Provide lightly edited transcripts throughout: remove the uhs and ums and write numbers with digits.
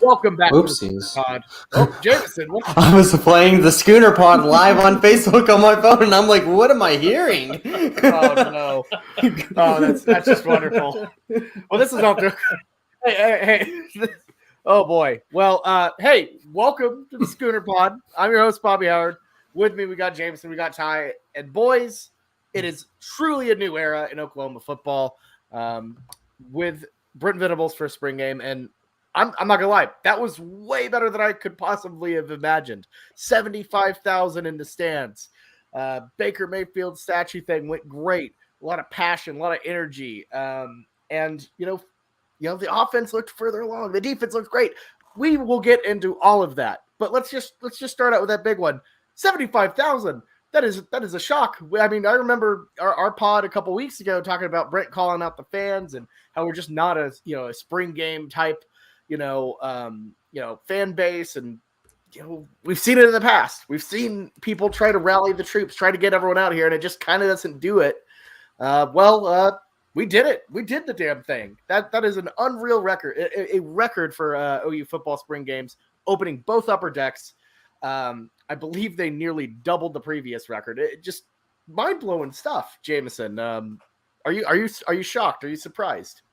Welcome back Oopsies. to the Schooner Pod. Oh, Jameson, what? I was playing the Schooner Pod live on Facebook on my phone, and I'm like, what am I hearing? Oh, no. Oh, that's just wonderful. Well, this is off to... Hey. Oh, boy. Well, hey, welcome to the Schooner Pod. I'm your host, Bobby Howard. With me, we got Jameson, we got Ty. And boys, it is truly a new era in Oklahoma football with Brent Venables for a spring game. And I'm not gonna lie, that was way better than I could possibly have imagined. 75,000 in the stands. Baker Mayfield statue thing went great. A lot of passion, a lot of energy. And you know, the offense looked further along. The defense looked great. We will get into all of that, but let's just start out with that big one. 75,000. That is a shock. I mean, I remember our pod a couple weeks ago talking about Brent calling out the fans and how we're just not a spring game type fan base, and we've seen it in the past. We've seen people try to rally the troops, try to get everyone out here, and it just kind of doesn't do it. We did it. We did the damn thing. That is an unreal record, a record for OU football spring games, opening both upper decks. I believe they nearly doubled the previous record. It just mind-blowing stuff. Jameson, are you shocked? Are you surprised?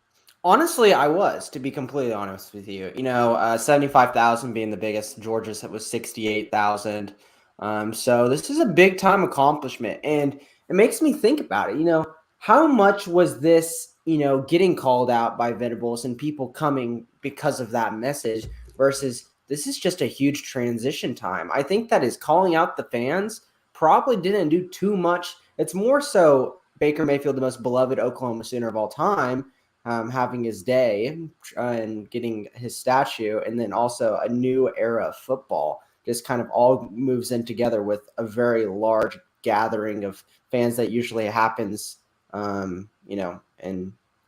Honestly, I was, to be completely honest with you. 75,000 being the biggest. Georgia's was 68,000. So this is a big time accomplishment, and it makes me think about it. How much was this, getting called out by Venables and people coming because of that message versus this is just a huge transition time. I think that is calling out the fans probably didn't do too much. It's more so Baker Mayfield, the most beloved Oklahoma Sooner of all time, having his day and getting his statue, and then also a new era of football just kind of all moves in together with a very large gathering of fans that usually happens, and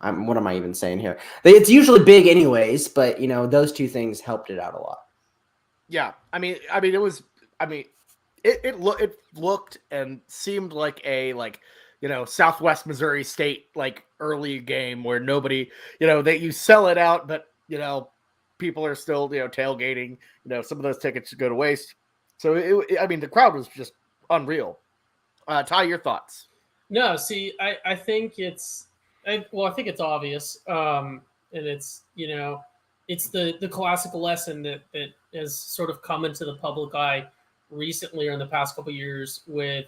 what am I even saying here? It's usually big anyways, but those two things helped it out a lot. Yeah, it looked and seemed like a Southwest Missouri State early game where nobody, that you sell it out, but people are still tailgating. Some of those tickets go to waste. So the crowd was just unreal. Ty, your thoughts? No, see, I think I think it's obvious, and it's it's the classical lesson that has sort of come into the public eye recently or in the past couple of years with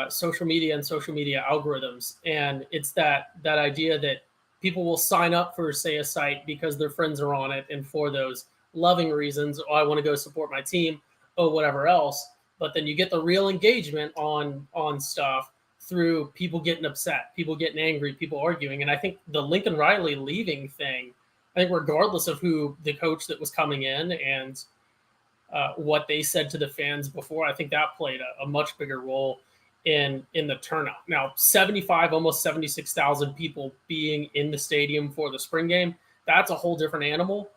social media and social media algorithms. And it's that idea that people will sign up for, say, a site because their friends are on it and for those loving reasons. Oh, I want to go support my team. Oh, whatever else. But then you get the real engagement on stuff through people getting upset, people getting angry, people arguing. And I think the Lincoln Riley leaving thing, I think regardless of who the coach that was coming in and what they said to the fans before, I think that played a much bigger role in the turnout. Now, 75, almost 76,000 people being in the stadium for the spring game, that's a whole different animal.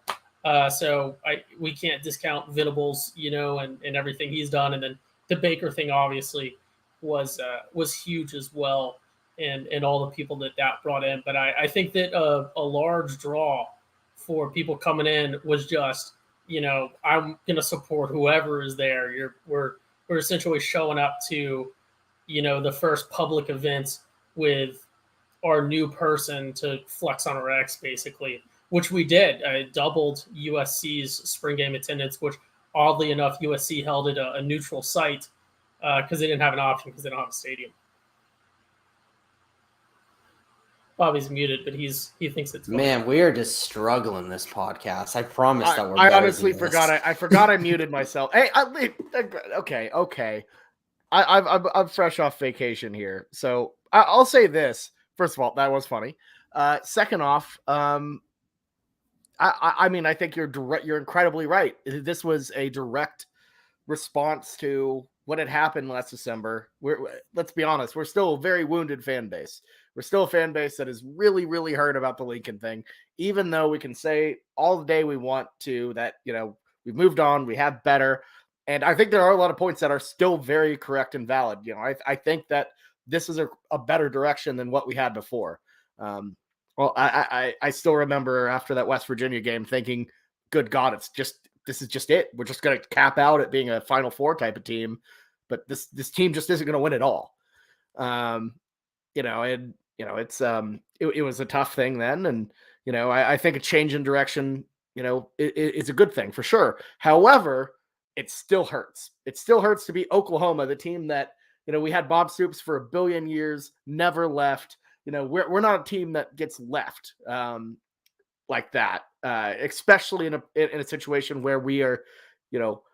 So we can't discount Venables, and everything he's done. And then the Baker thing obviously was huge as well, and all the people that brought in. But I think that a large draw for people coming in was just, I'm going to support whoever is there. We're essentially showing up to, the first public event with our new person to flex on our ex, basically, which we did. I doubled USC's spring game attendance, which oddly enough, USC held at a neutral site because they didn't have an option because they don't have a stadium. Bobby's muted, but he thinks it's funny. Man, we are just struggling this podcast. I promise that we're. I honestly forgot. I forgot I muted myself. Hey, okay. I'm fresh off vacation here, so I'll say this. First of all, that was funny. Second off, I think you're incredibly right. This was a direct response to what had happened last December. Let's be honest, we're still a very wounded fan base. We're still a fan base that is really, really hurt about the Lincoln thing, even though we can say all the day we want to that, we've moved on, we have better. And I think there are a lot of points that are still very correct and valid. I think that this is a better direction than what we had before. I still remember after that West Virginia game thinking good God, this is just it. We're just going to cap out at being a Final Four type of team, but this team just isn't going to win at all. It was a tough thing then. And, I think a change in direction, it's a good thing for sure. However, it still hurts. It still hurts to be Oklahoma, the team that, we had Bob Stoops for 1 billion years, never left. We're not a team that gets left like that, especially in a situation where we are,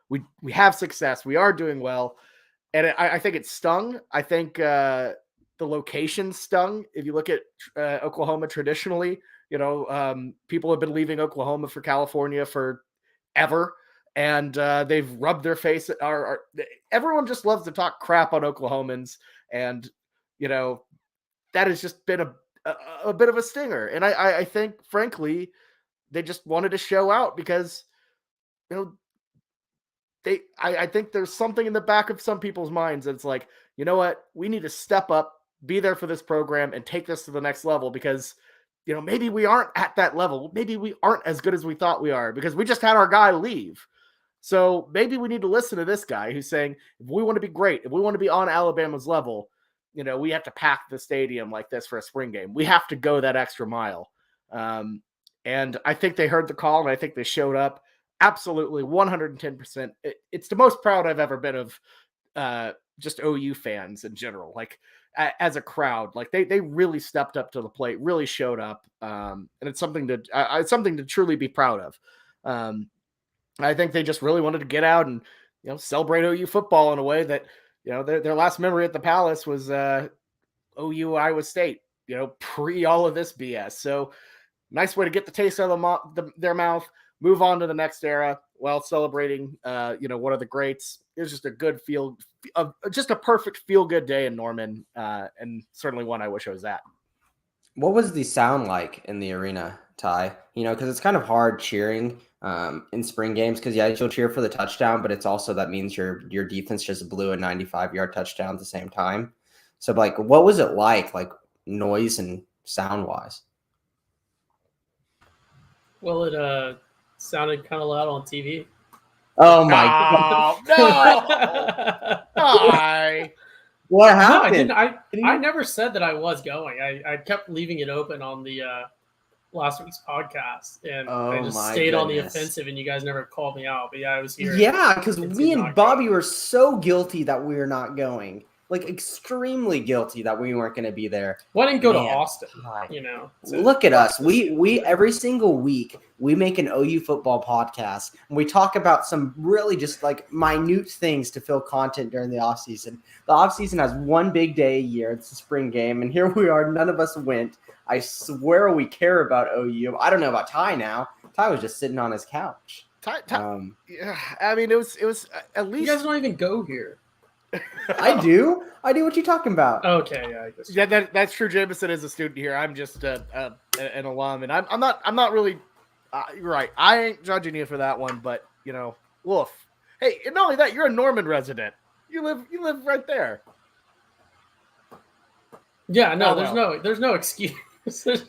we have success, we are doing well. And I think it stung. I think the location stung. If you look at Oklahoma traditionally, people have been leaving Oklahoma for California forever. And they've rubbed their face. Everyone just loves to talk crap on Oklahomans. And, that has just been a bit of a stinger. And I think, frankly, they just wanted to show out because, I think there's something in the back of some people's minds that's like, you know what, we need to step up, be there for this program and take this to the next level because, maybe we aren't at that level. Maybe we aren't as good as we thought we are because we just had our guy leave. So maybe we need to listen to this guy who's saying, if we want to be great, if we want to be on Alabama's level, we have to pack the stadium like this for a spring game. We have to go that extra mile. And I think they heard the call and I think they showed up absolutely 110%. It's the most proud I've ever been of just OU fans in general. Like as a crowd, like they really stepped up to the plate, really showed up. And it's something to truly be proud of. I think they just really wanted to get out and, celebrate OU football in a way that, their last memory at the Palace was OU Iowa State, pre all of this BS. So nice way to get the taste out of their mouth, move on to the next era while celebrating, one of the greats. It was just a good just a perfect feel-good day in Norman, and certainly one I wish I was at. What was the sound like in the arena, Ty? Because it's kind of hard cheering in spring games because, yeah, you'll cheer for the touchdown, but it's also that means your defense just blew a 95-yard touchdown at the same time. So, like, what was it like noise and sound-wise? Well, it sounded kind of loud on TV. Oh, my God. No! Hi. What happened? No, I never said that I was going. I kept leaving it open on the last week's podcast, and I just stayed on the offensive, and you guys never called me out. But yeah, I was here. Yeah, because me and Bobby were so guilty that we were not going. Like, extremely guilty that we weren't going to be there. Well, I didn't go to Austin, Look at us. We every single week, we make an OU football podcast, and we talk about some really just, minute things to fill content during the offseason. The offseason has one big day a year. It's the spring game, and here we are. None of us went. I swear we care about OU. I don't know about Ty now. Ty was just sitting on his couch. Yeah, I mean, it was at least... You guys don't even go here. I do. What you talking about? Okay, yeah, I guess. Yeah, that's true. Jameson is a student here. I'm just an alum, and I'm not really. You're right. I ain't judging you for that one, but woof. Hey, and not only that, you're a Norman resident. You live right there. Yeah, no, there's no excuse.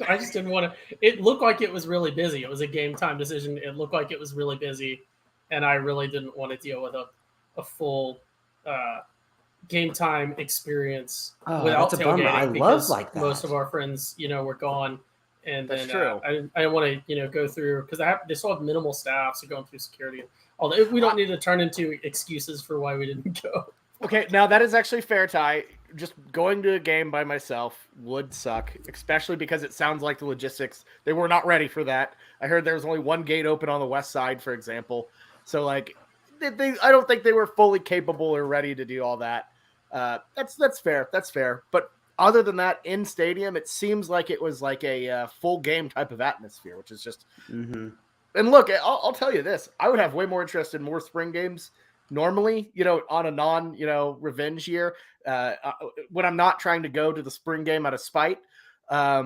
I just didn't want to. It looked like it was really busy. It was a game time decision. It looked like it was really busy, and I really didn't want to deal with a full game time experience without tailgating. I love like that. Most of our friends, were gone, and that's then true. I didn't want to, go through because they still have minimal staff, so going through security. Although we don't need to turn into excuses for why we didn't go. Okay, now that is actually fair, Ty. Just going to a game by myself would suck, especially because it sounds like the logistics, they were not ready for that. I heard there was only one gate open on the west side, for example. So, I don't think they were fully capable or ready to do all that. That's fair. That's fair. But other than that, in stadium, it seems like it was like a full game type of atmosphere, which is just. Mm-hmm. And look, I'll tell you this: I would have way more interest in more spring games normally. On a non revenge year, when I'm not trying to go to the spring game out of spite. I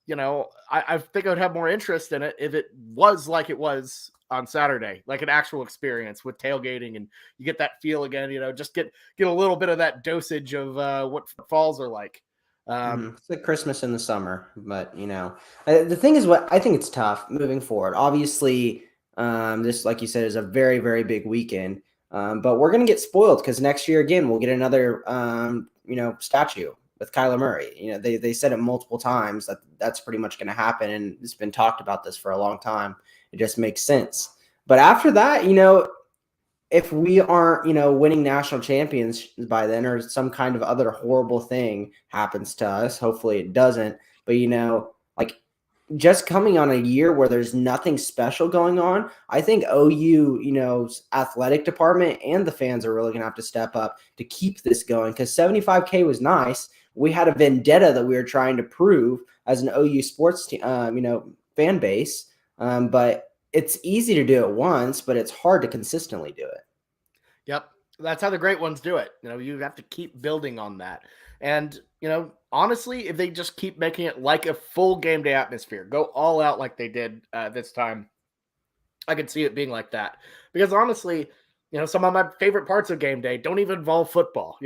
think I would have more interest in it if it was like it was on Saturday, like an actual experience with tailgating, and you get that feel again, just get a little bit of that dosage of what falls are like. It's like Christmas in the summer, but the thing is, what I think it's tough moving forward. Obviously, This, like you said, is a very, very big weekend. But we're going to get spoiled because next year, again, we'll get another, statue with Kyler Murray. They said it multiple times that that's pretty much going to happen. And it's been talked about this for a long time. It just makes sense. But after that, if we aren't, winning national champions by then, or some kind of other horrible thing happens to us, hopefully it doesn't. But, just coming on a year where there's nothing special going on, I think OU, athletic department and the fans are really going to have to step up to keep this going, because 75K was nice. We had a vendetta that we were trying to prove as an OU sports team, fan base. But it's easy to do it once, but it's hard to consistently do it. Yep. That's how the great ones do it. You have to keep building on that. And, honestly, if they just keep making it like a full game day atmosphere, go all out like they did this time, I could see it being like that. Because honestly, some of my favorite parts of game day don't even involve football.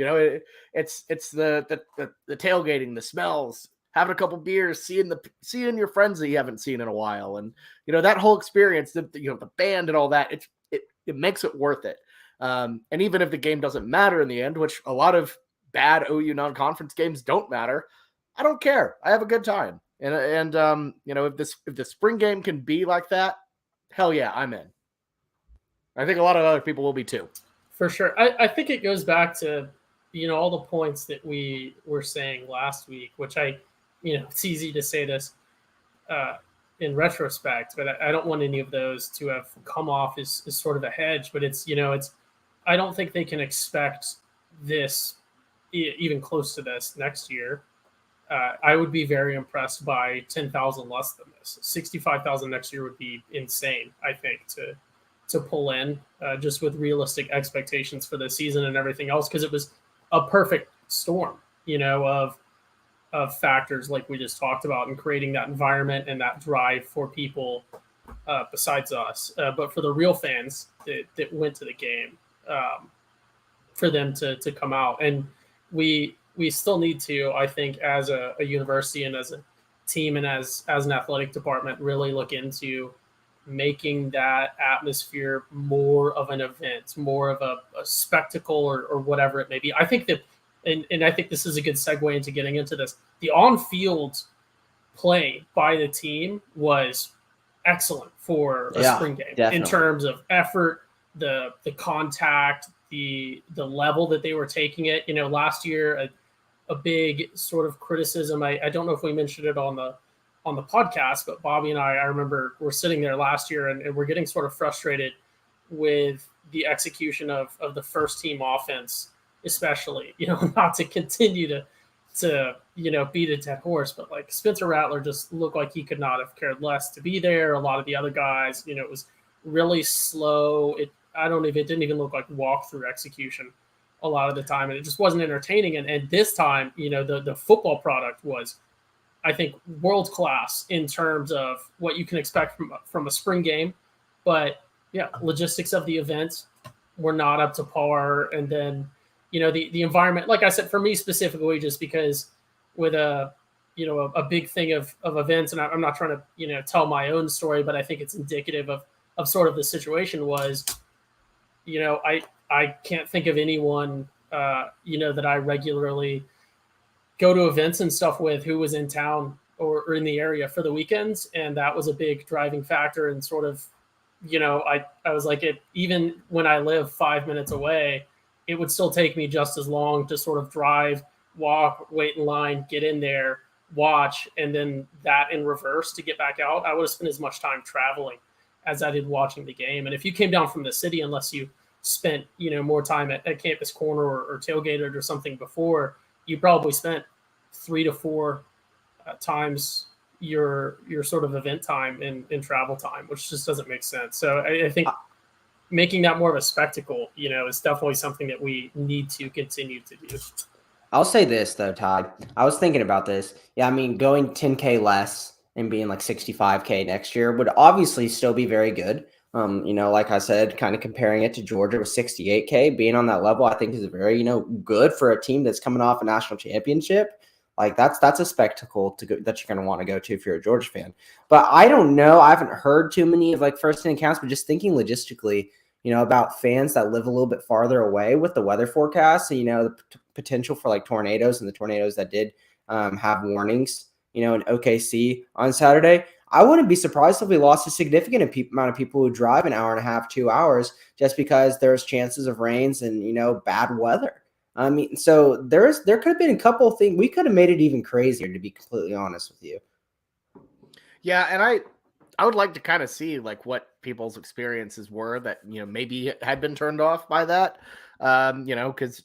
It's the tailgating, the smells, having a couple beers, seeing your friends that you haven't seen in a while, and that whole experience, the band and all that. It makes it worth it. And even if the game doesn't matter in the end, which a lot of bad OU non-conference games don't matter, I don't care. I have a good time. And if the spring game can be like that, hell yeah, I'm in. I think a lot of other people will be too. For sure. I think it goes back to, all the points that we were saying last week, which it's easy to say this in retrospect, but I don't want any of those to have come off as sort of a hedge. But I don't think they can expect this even close to this next year. I would be very impressed by 10,000 less than this. 65,000 next year would be insane, I think, to pull in just with realistic expectations for the season and everything else, because it was a perfect storm, of factors like we just talked about, and creating that environment and that drive for people besides us. But for the real fans that went to the game, for them to come out. And we still need to, I think, as a university and as a team and as an athletic department, really look into making that atmosphere more of an event, more of a spectacle or whatever it may be. I think that, and I think this is a good segue into getting into this, the on-field play by the team was excellent for a spring game. Definitely. In terms of effort, the contact, the level that they were taking it. Last year, a big sort of criticism, I don't know if we mentioned it on the podcast, but Bobby and I remember we're sitting there last year and we're getting sort of frustrated with the execution of the first team offense, especially, not to continue to beat a dead horse, but like Spencer Rattler just looked like he could not have cared less to be there. A lot of the other guys, it was really slow. It didn't even look like walk-through execution a lot of the time, and it just wasn't entertaining. And this time, the football product was, I think, world class in terms of what you can expect from a spring game. But yeah, logistics of the event were not up to par. And then, the environment, like I said, for me specifically, just because with a big thing of events, and I'm not trying to, tell my own story, but I think it's indicative of sort of the situation was, I can't think of anyone, that I regularly go to events and stuff with who was in town or in the area for the weekends. And that was a big driving factor. And sort of, I was like, even when I live 5 minutes away, it would still take me just as long to sort of drive, walk, wait in line, get in there, watch, and then that in reverse to get back out. I would have spent as much time traveling as I did watching the game. And if you came down from the city, unless you spent, more time at Campus Corner or tailgated or something before, you probably spent 3 to 4 times your sort of event time in travel time, which just doesn't make sense. So I think making that more of a spectacle, is definitely something that we need to continue to do. I'll say this though, Todd. I was thinking about this. Yeah, I mean, going 10K less and being like 65K next year would obviously still be very good. Like I said, kind of comparing it to Georgia with 68K, being on that level, I think is very, good for a team that's coming off a national championship. Like that's a spectacle to go, that you're going to want to go to if you're a Georgia fan. But I don't know. I haven't heard too many of like firsthand accounts, but just thinking logistically, about fans that live a little bit farther away with the weather forecast and, the potential for like tornadoes and the tornadoes that did have warnings, in OKC on Saturday. I wouldn't be surprised if we lost a significant amount of people who drive an hour and a half, 2 hours, just because there's chances of rains and, bad weather. I mean, so there could have been a couple of things. We could have made it even crazier, to be completely honest with you. Yeah, and I would like to kind of see like what people's experiences were that maybe had been turned off by that. Because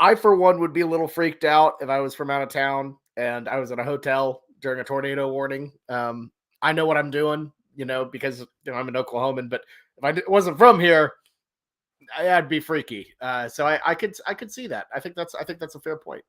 I for one would be a little freaked out if I was from out of town and I was in a hotel during a tornado warning. I know what I'm doing, because I'm an Oklahoman, but if I wasn't from here, I'd be freaky. So I could see that. I think that's a fair point.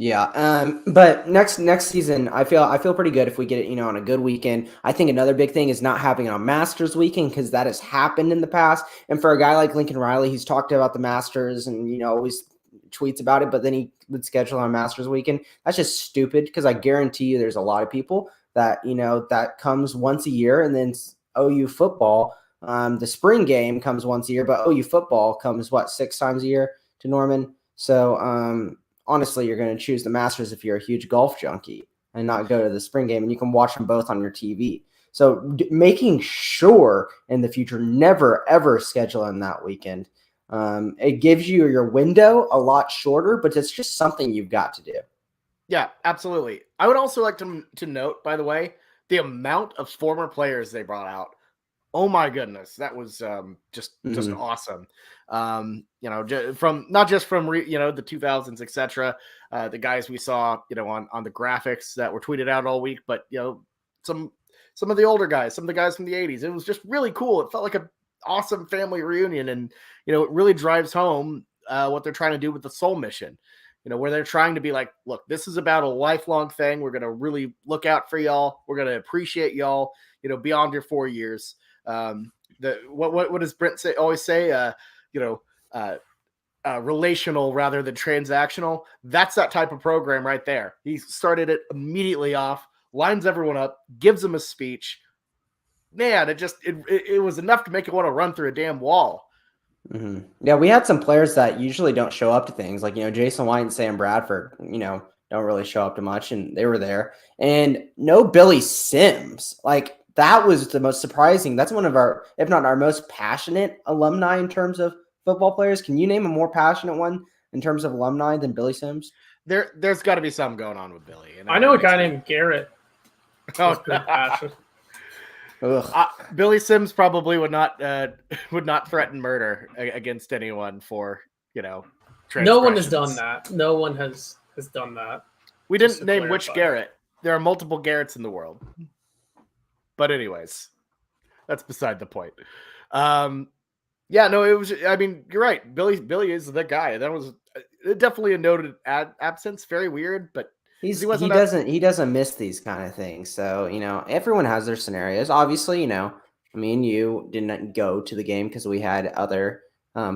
Yeah. But next season, I feel pretty good if we get it, on a good weekend. I think another big thing is not having a Masters weekend, because that has happened in the past. And for a guy like Lincoln Riley, he's talked about the Masters and, always tweets about it, but then he would schedule on a Masters weekend. That's just stupid, because I guarantee you there's a lot of people that, that comes once a year, and then OU football, the spring game comes once a year, but OU football comes 6 times a year to Norman. So, honestly, you're going to choose the Masters if you're a huge golf junkie and not go to the spring game, and you can watch them both on your TV. So making sure in the future, never, ever schedule in that weekend. It gives you your window a lot shorter, but it's just something you've got to do. Yeah, absolutely. I would also like to note, by the way, the amount of former players they brought out. Oh my goodness, that was just awesome. From not just from the 2000s, etc. The guys we saw, on the graphics that were tweeted out all week, but some of the older guys, some of the guys from the 80s. It was just really cool. It felt like an awesome family reunion, and it really drives home what they're trying to do with the Soul Mission. Where they're trying to be like, look, this is about a lifelong thing. We're going to really look out for y'all. We're going to appreciate y'all, beyond your 4 years. What does Brent always say? Relational rather than transactional. That's that type of program right there. He started it immediately off, lines everyone up, gives them a speech. Man, it was enough to make you want to run through a damn wall. Mm-hmm. Yeah, we had some players that usually don't show up to things, like Jason White and Sam Bradford. Don't really show up to much, and they were there. And no Billy Sims. Like, that was the most surprising. That's one of our, if not our most passionate alumni in terms of football players. Can you name a more passionate one in terms of alumni than Billy Sims? There's got to be something going on with Billy. I know a guy named Garrett. Oh, Billy Sims probably would not threaten murder against anyone for No one has done that. No one has done that. We didn't name which Garrett. There are multiple Garretts in the world. But anyways, that's beside the point. Yeah, no, it was. I mean, you're right. Billy is the guy. That was definitely a noted absence. Very weird, but he doesn't miss these kind of things. So everyone has their scenarios. Obviously, me and you didn't go to the game because we had other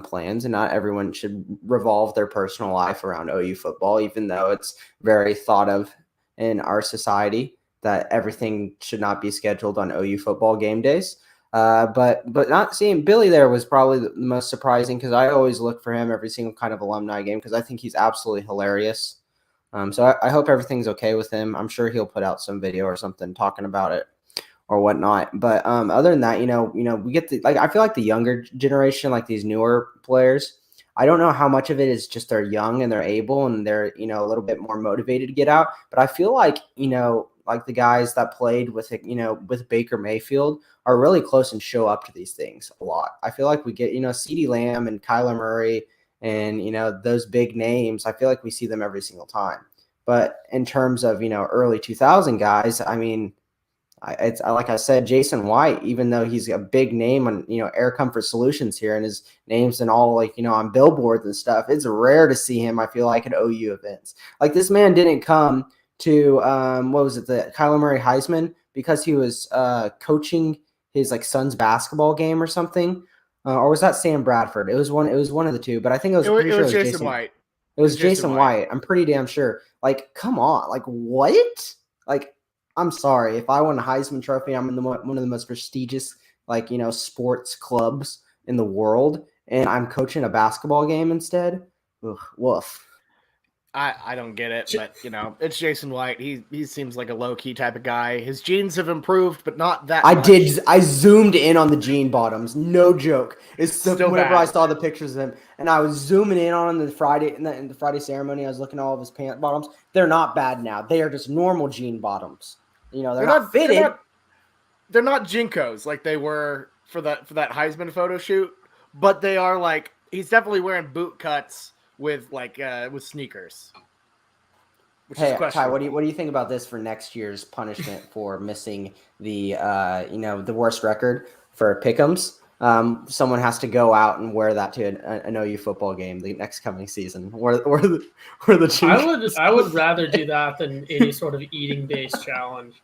plans, and not everyone should revolve their personal life around OU football, even though it's very thought of in our society that everything should not be scheduled on OU football game days. But not seeing Billy there was probably the most surprising, because I always look for him every single kind of alumni game, because I think he's absolutely hilarious. So I hope everything's okay with him. I'm sure he'll put out some video or something talking about it or whatnot. But other than that, we get I feel like the younger generation, like these newer players, I don't know how much of it is just they're young and they're able and they're, a little bit more motivated to get out. But I feel like, like the guys that played with it, with Baker Mayfield are really close and show up to these things a lot. I feel like we get, CeeDee Lamb and Kyler Murray and, those big names. I feel like we see them every single time. But in terms of, early 2000 guys, I mean, it's like I said, Jason White, even though he's a big name on, Air Comfort Solutions here, and his name's in all on billboards and stuff, it's rare to see him, I feel like, at OU events. Like, this man didn't come to the Kyler Murray Heisman because he was coaching his son's basketball game or something, or was that Sam Bradford? It was one of the two, but I think it was Jason White. It was Jason White. I'm pretty damn sure. Like, come on. Like, what? Like, I'm sorry. If I won a Heisman Trophy, I'm in one of the most prestigious, like, sports clubs in the world, and I'm coaching a basketball game instead. Ugh, woof. I don't get it, but it's Jason White. He seems like a low key type of guy. His jeans have improved, but not that much. I zoomed in on the jean bottoms. No joke. It's still whenever I saw the pictures of him, and I was zooming in on him in the Friday ceremony. I was looking at all of his pant bottoms. They're not bad now. They are just normal jean bottoms. They're not fitted. They're not Jinkos like they were for that Heisman photo shoot, but they are like he's definitely wearing boot cuts with sneakers. Hey, Ty, what do you think about this for next year's punishment for missing the the worst record for pick'ems? Someone has to go out and wear that to an OU football game the next coming season. Where the I would rather do that than any sort of eating based challenge.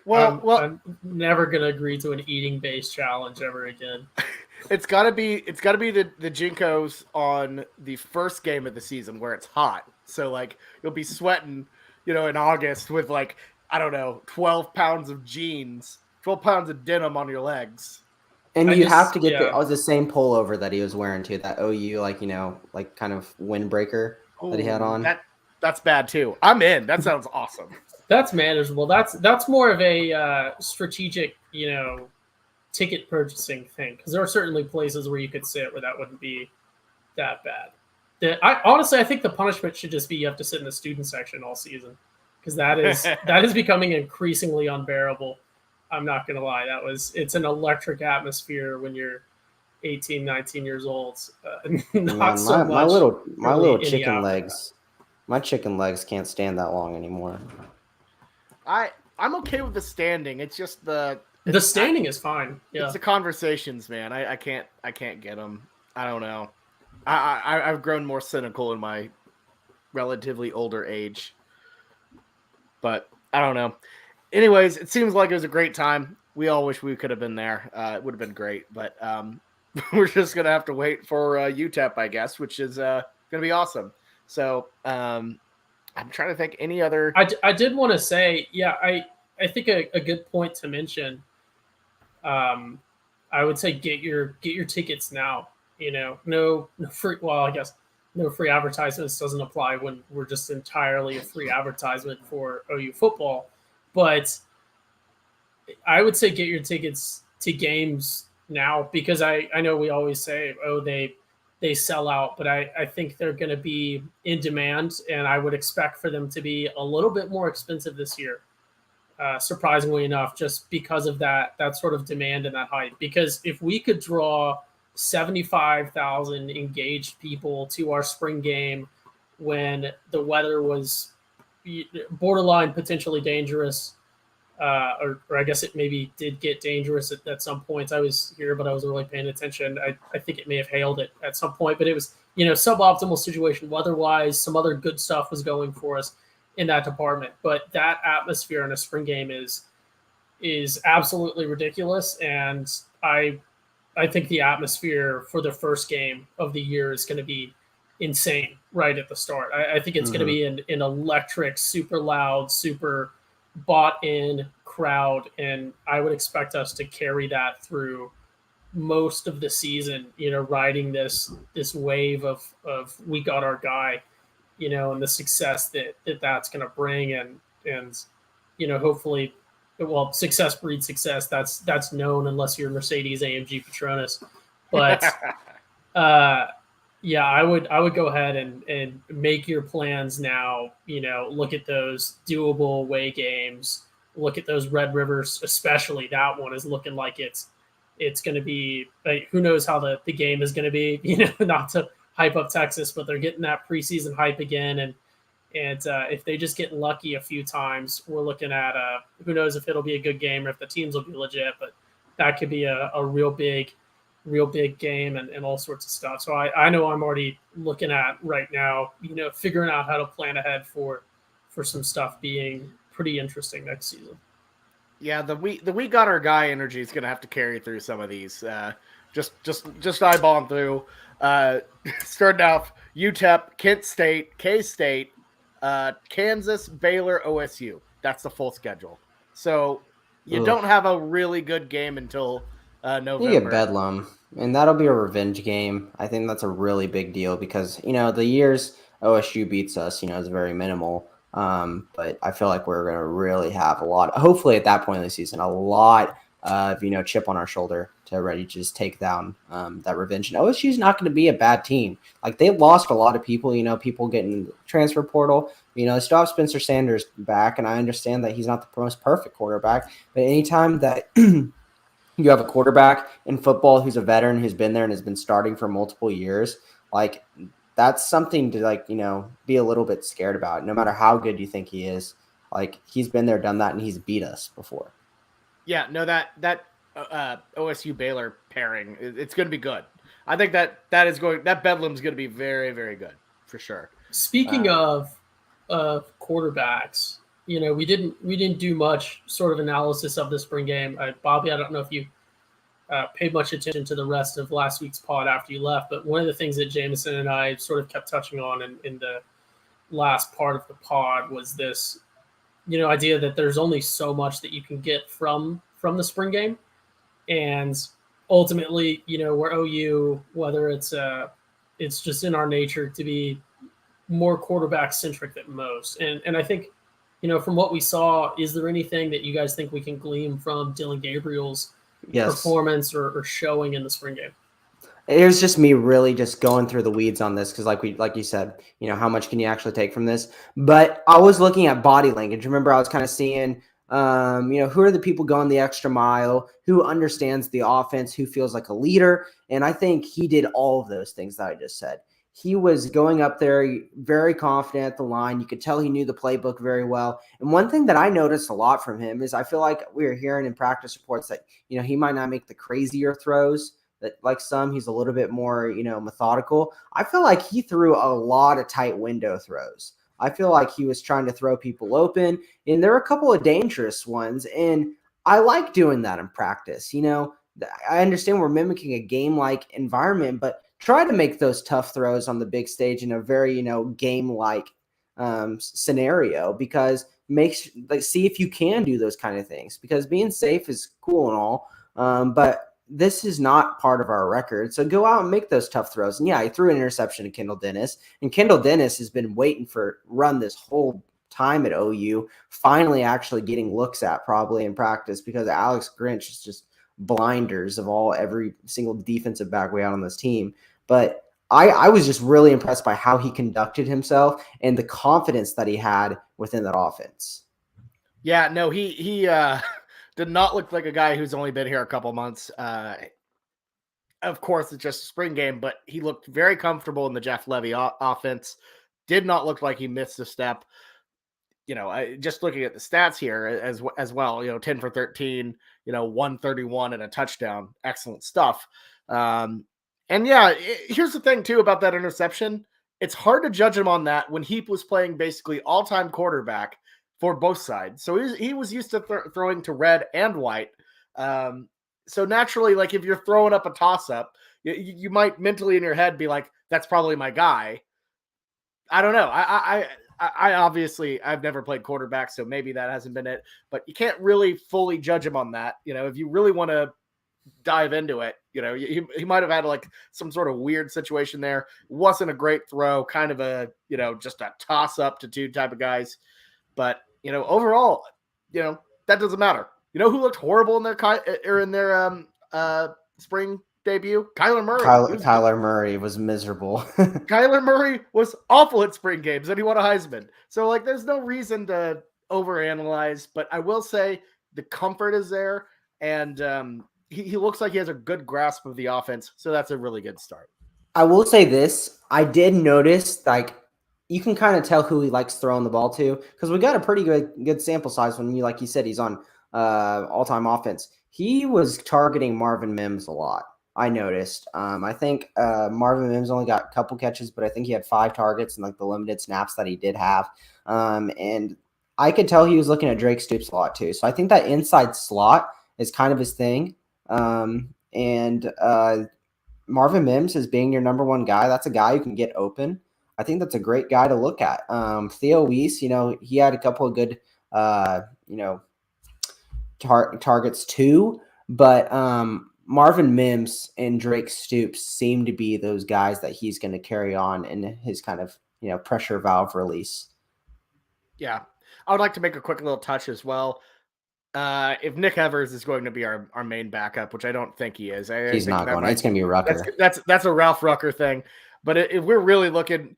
Well, I'm never gonna agree to an eating based challenge ever again. It's gotta be the Jinkos on the first game of the season where it's hot. So like you'll be sweating, in August with 12 pounds of jeans, 12 pounds of denim on your legs. And you have to get the same pullover that he was wearing too, that OU kind of windbreaker that he had on. That's bad too. I'm in. That sounds awesome. That's manageable. That's more of a strategic, ticket purchasing thing, because there are certainly places where you could sit where that wouldn't be that bad. I think the punishment should just be you have to sit in the student section all season, because that is becoming increasingly unbearable. I'm not gonna lie, it's an electric atmosphere when you're 18, 19 years old. My little chicken legs. My chicken legs can't stand that long anymore. I'm okay with the standing. It's just the standing is fine. Yeah, it's the conversations, man. I can't get them. I don't know. I've grown more cynical in my relatively older age, but I don't know. Anyways, it seems like it was a great time. We all wish we could have been there. It would have been great, but we're just gonna have to wait for UTEP, I guess, which is gonna be awesome. So I'm trying to think any other. I did want to say, I think a good point to mention. I would say get your tickets now. No free. Well, I guess no free advertisements doesn't apply when we're just entirely a free advertisement for OU football. But I would say get your tickets to games now, because I know we always say, they sell out, but I think they're going to be in demand, and I would expect for them to be a little bit more expensive this year. Surprisingly enough, just because of that sort of demand and that hype. Because if we could draw 75,000 engaged people to our spring game when the weather was borderline potentially dangerous, or I guess it maybe did get dangerous at some points. I was here, but I wasn't really paying attention. I think it may have hailed it at some point, but it was, suboptimal situation weather-wise. Some other good stuff was going for us in that department. But that atmosphere in a spring game is absolutely ridiculous. And I think the atmosphere for the first game of the year is going to be insane right at the start. I think it's going to be an electric, super loud, super bought-in crowd, and I would expect us to carry that through most of the season, riding this wave of we got our guy, and the success that's going to bring, and hopefully, well, success breeds success. That's known unless you're Mercedes AMG Petronas, but I would go ahead and make your plans now. Look at those doable away games. Look at those Red Rivers, especially that one is looking like it's going to be. Who knows how the game is going to be? Not to hype up Texas, but they're getting that preseason hype again, and if they just get lucky a few times, we're looking at who knows if it'll be a good game or if the teams will be legit, but that could be a real big game and all sorts of stuff. So I know I'm already looking at right now, figuring out how to plan ahead for some stuff being pretty interesting next season. Yeah, the we got our guy energy is going to have to carry through some of these. Just eyeballing through. Starting off, UTEP, Kent State, K-State, Kansas, Baylor, OSU. That's the full schedule. So you don't have a really good game until November. You get Bedlam, and that'll be a revenge game. I think that's a really big deal because, the years OSU beats us, is very minimal. But I feel like we're going to really have hopefully at that point in the season, a lot of, chip on our shoulder to ready to just take down that revenge. And OSU is not going to be a bad team. Like, they've lost a lot of people, people getting transfer portal. They still have Spencer Sanders back, and I understand that he's not the most perfect quarterback. But anytime that you have a quarterback in football who's a veteran, who's been there and has been starting for multiple years, like, that's something to, be a little bit scared about. No matter how good you think he is, like, he's been there, done that, and he's beat us before. Yeah, no, that OSU Baylor pairing, it's going to be good. I think that Bedlam's going to be very, very good for sure. Speaking of quarterbacks, we didn't do much sort of analysis of the spring game. Bobby, I don't know if you paid much attention to the rest of last week's pod after you left, but one of the things that Jameson and I sort of kept touching on in the last part of the pod was this, idea that there's only so much that you can get from the spring game. And ultimately, we're OU, whether it's just in our nature to be more quarterback centric than most. And I think, from what we saw, is there anything that you guys think we can glean from Dillon Gabriel's performance or showing in the spring game? It was just me really just going through the weeds on this because, like you said, how much can you actually take from this? But I was looking at body language. Remember, I was kind of seeing, who are the people going the extra mile, who understands the offense, who feels like a leader, and I think he did all of those things that I just said. He was going up there very confident at the line. You could tell he knew the playbook very well. And one thing that I noticed a lot from him is I feel like we were hearing in practice reports that, he might not make the crazier throws that like some. He's a little bit more, methodical. I feel like he threw a lot of tight window throws. I feel like he was trying to throw people open, and there were a couple of dangerous ones. And I like doing that in practice. I understand we're mimicking a game-like environment, but try to make those tough throws on the big stage in a very, game-like scenario, because see if you can do those kind of things, because being safe is cool and all. But this is not part of our record. So go out and make those tough throws. And yeah, he threw an interception to Kendall Dennis, and Kendall Dennis has been waiting for run this whole time at OU, finally actually getting looks at probably in practice, because Alex Grinch is just blinders of every single defensive back we had on this team. But I was just really impressed by how he conducted himself and the confidence that he had within that offense. Yeah, no, he did not look like a guy who's only been here a couple months. Of course, it's just a spring game, but he looked very comfortable in the Jeff Levy offense. Did not look like he missed a step. Just looking at the stats here as well, 10 for 13, 131 and a touchdown. Excellent stuff. And yeah, here's the thing too about that interception. It's hard to judge him on that when he was playing basically all-time quarterback for both sides. So he was used to throwing to red and white. So naturally, like, if you're throwing up a toss-up, you might mentally in your head be like, that's probably my guy. I don't know. I obviously, I've never played quarterback, so maybe that hasn't been it. But you can't really fully judge him on that. If you really want to dive into it, he might have had like some sort of weird situation there. Wasn't a great throw, kind of a, just a toss-up to two type of guys. But, overall, that doesn't matter. Who looked horrible in their spring debut? Kyler Murray. Kyler Murray was miserable. Kyler Murray was awful at spring games, and he won a Heisman. So, like, there's no reason to overanalyze. But I will say the comfort is there, and he looks like he has a good grasp of the offense. So that's a really good start. I will say this. I did notice, like, you can kind of tell who he likes throwing the ball to, because we got a pretty good sample size when like you said, he's on all-time offense. He was targeting Marvin Mims a lot. I noticed. I think Marvin Mims only got a couple catches, but I think he had 5 targets in like the limited snaps that he did have. And I could tell he was looking at Drake Stoops a lot too. So I think that inside slot is kind of his thing. Marvin Mims as being your number one guy, that's a guy who can get open. I think that's a great guy to look at. Theo Weiss, he had a couple of good, targets too, but Marvin Mims and Drake Stoops seem to be those guys that he's going to carry on in his kind of, pressure valve release. Yeah. I would like to make a quick little touch as well. If Nick Evers is going to be our main backup, which I don't think he is. He's not going. It's going to be Rucker. That's a Ralph Rucker thing. But if we're really looking,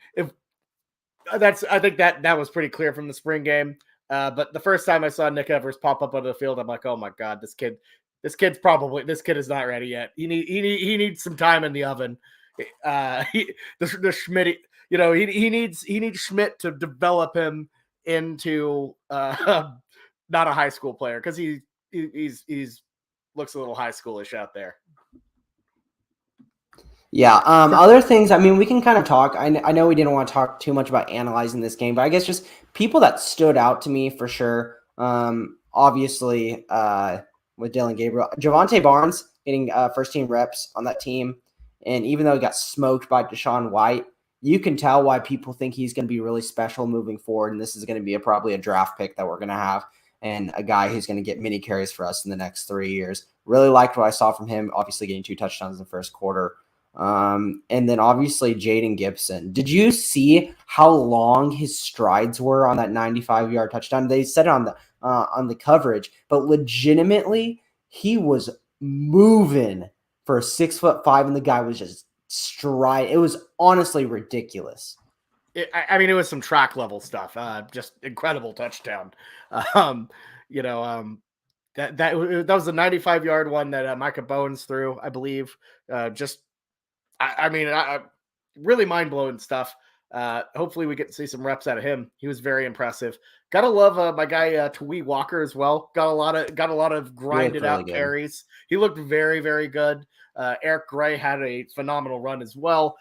I think that was pretty clear from the spring game. But the first time I saw Nick Evers pop up onto the field, I'm like, oh my God, this kid is not ready yet. He needs some time in the oven. The Schmidt, he needs Schmidt to develop him into not a high school player, because he's looks a little high schoolish out there. Yeah. Other things, I mean, we can kind of talk. I know we didn't want to talk too much about analyzing this game, but I guess just people that stood out to me for sure. Obviously, with Dillon, Gabriel, Javonte Barnes getting first team reps on that team. And even though he got smoked by Deshaun White, you can tell why people think he's going to be really special moving forward. And this is going to be probably a draft pick that we're going to have, and a guy who's going to get many carries for us in the next 3 years. Really liked what I saw from him, obviously getting 2 touchdowns in the first quarter. And then obviously Jaden Gibson. Did you see how long his strides were on that 95-yard touchdown? They said it on the coverage, but legitimately he was moving for a 6'5", and the guy was just stride. It was honestly ridiculous. I mean, it was some track level stuff. Just incredible touchdown. That was the 95-yard one that Micah Bowens threw, I believe. Really mind-blowing stuff. Hopefully we get to see some reps out of him. He was very impressive. Gotta love my guy Tawee Walker as well. Got a lot of grinded out carries. He looked very, very good. Eric Gray had a phenomenal run as well.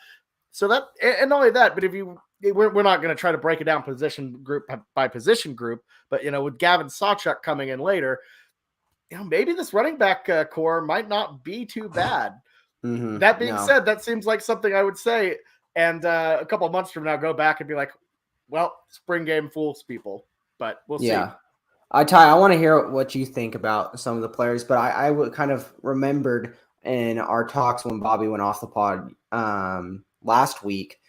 So that, and not only that, but we're not going to try to break it down position group by position group, but with Gavin Sawchuk coming in later, maybe this running back core might not be too bad. Mm-hmm. That being said, that seems like something I would say, and a couple of months from now, go back and be like, well, spring game fools people, but we'll see. I want to hear what you think about some of the players, but I kind of remembered in our talks when Bobby went off the pod last week,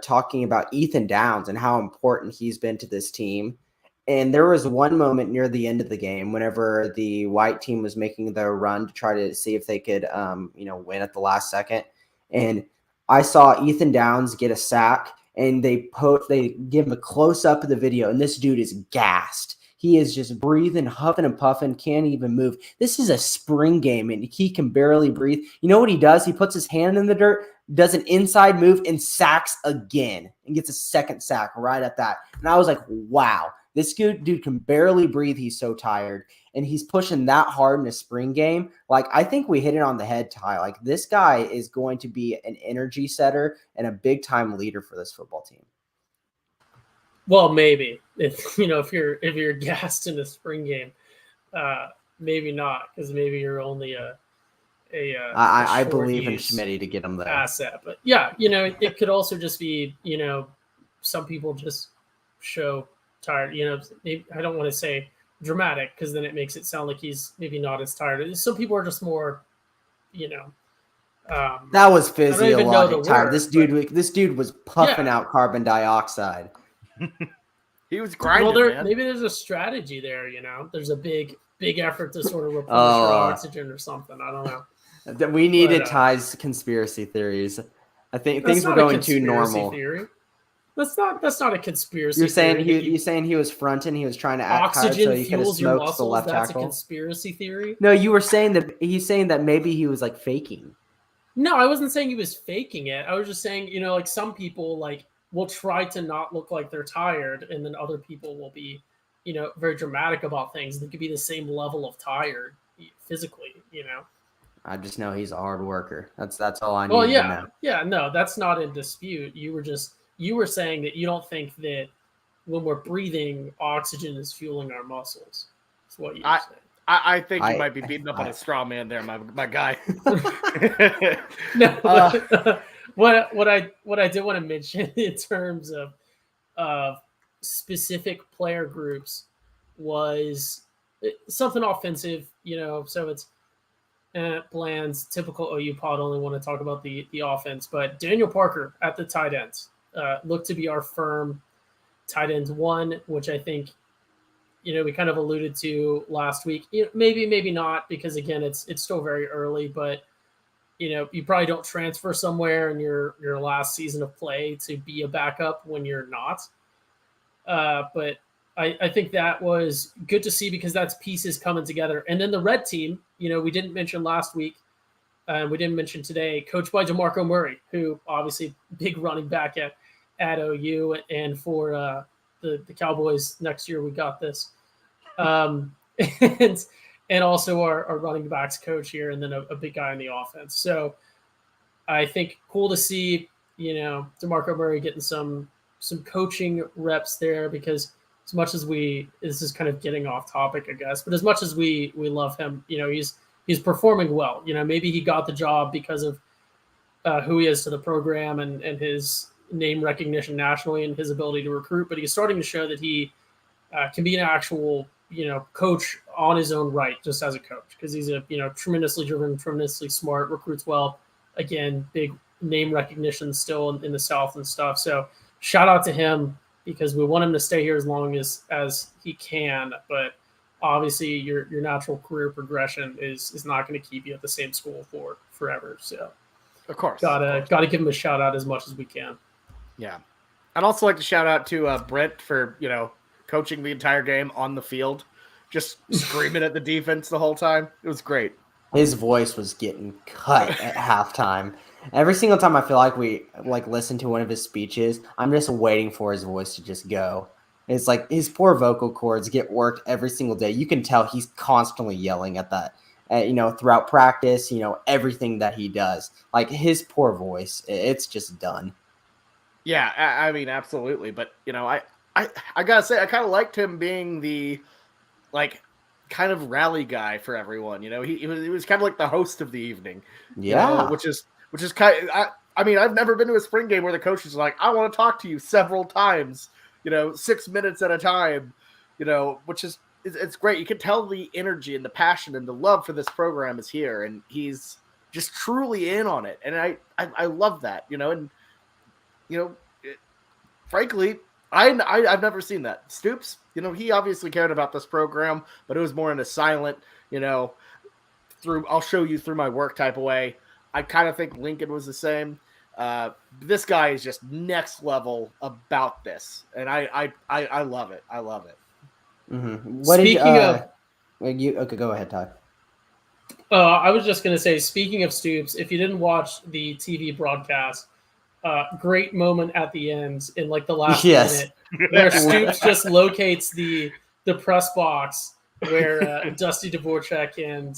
talking about Ethan Downs and how important he's been to this team. And there was one moment near the end of the game, whenever the white team was making their run to try to see if they could, win at the last second. And I saw Ethan Downs get a sack, and they give him a close up of the video, and this dude is gassed. He is just breathing, huffing and puffing, can't even move. This is a spring game, and he can barely breathe. You know what he does? He puts his hand in the dirt, does an inside move, and sacks again, and gets a second sack right at that. And I was like, wow, this dude can barely breathe. He's so tired, and he's pushing that hard in a spring game. Like, I think we hit it on the head, Ty. Like, this guy is going to be an energy setter and a big-time leader for this football team. Well, maybe if you're gassed in a spring game, maybe not, because maybe you're only I believe in Schmitty to get him there asset. But yeah, it could also just be some people just show tired. Maybe, I don't want to say dramatic, because then it makes it sound like he's maybe not as tired. Some people are just more, that was physiologic tired. This dude was puffing out carbon dioxide. He was grinding. Well, maybe there's a strategy there. There's a big effort to sort of replenish your oxygen or something. I don't know. We needed Ty's conspiracy theories. I think things were going too normal. Theory. That's not a conspiracy. You're saying he was fronting. He was trying to act tired so he could have smoked the left tackle. That's a conspiracy theory. No, you were saying that he's saying that maybe he was like faking. No, I wasn't saying he was faking it. I was just saying, like some people will try to not look like they're tired, and then other people will be, very dramatic about things. They could be the same level of tired physically, I just know he's a hard worker. That's all I need to know. Yeah, no, that's not in dispute. You were saying that you don't think that when we're breathing, oxygen is fueling our muscles. That's what you were saying. I think you might be beating up on a straw man there, my guy. No, what I did want to mention in terms of specific player groups was something offensive, so it's Bland's typical OU pod only want to talk about the offense, but Daniel Parker at the tight ends looked to be our firm tight ends one, which I think we kind of alluded to last week. Maybe not, because again it's still very early, but you probably don't transfer somewhere in your last season of play to be a backup when you're not. But I think that was good to see, because that's pieces coming together. And then the red team, we didn't mention last week, we didn't mention today, coached by DeMarco Murray, who obviously big running back at OU, and for the Cowboys next year, we got this. And also our running backs coach here, and then a big guy in the offense. So I think cool to see, DeMarco Murray getting some coaching reps there, because as much as this is kind of getting off topic, I guess, but as much as we love him, he's performing well. Maybe he got the job because of who he is to the program and his name recognition nationally and his ability to recruit, but he's starting to show that he can be an actual, coach on his own right, just as a coach, because he's a, tremendously driven, tremendously smart, recruits well. Again, big name recognition still in the South and stuff. So shout out to him, because we want him to stay here as long as he can. But obviously your natural career progression is not going to keep you at the same school for forever. So of course, gotta give him a shout out as much as we can. Yeah. I'd also like to shout out to Brent for, coaching the entire game on the field, just screaming at the defense the whole time. It was great. His voice was getting cut at halftime. Every single time I feel like we listen to one of his speeches, I'm just waiting for his voice to just go. It's like his poor vocal cords get worked every single day. You can tell he's constantly yelling at that, throughout practice, everything that he does. Like his poor voice, it's just done. Yeah, I mean, absolutely. But, I gotta say, I kind of liked him being the, kind of rally guy for everyone. He was kind of like the host of the evening. Yeah. Which is kind of, I mean, I've never been to a spring game where the coach is like, I want to talk to you several times, 6 minutes at a time, which is, it's great. You can tell the energy and the passion and the love for this program is here, and he's just truly in on it. And I love that, and, frankly, I've never seen that. Stoops, he obviously cared about this program, but it was more in a silent, through I'll show you through my work type of way. I kind of think Lincoln was the same. This guy is just next level about this, and I love it. I love it. Mm-hmm. Okay, go ahead, Todd. I was just going to say, speaking of Stoops, if you didn't watch the TV broadcast, great moment at the end in the last minute, where Stoops just locates the press box where Dusty Dvorak and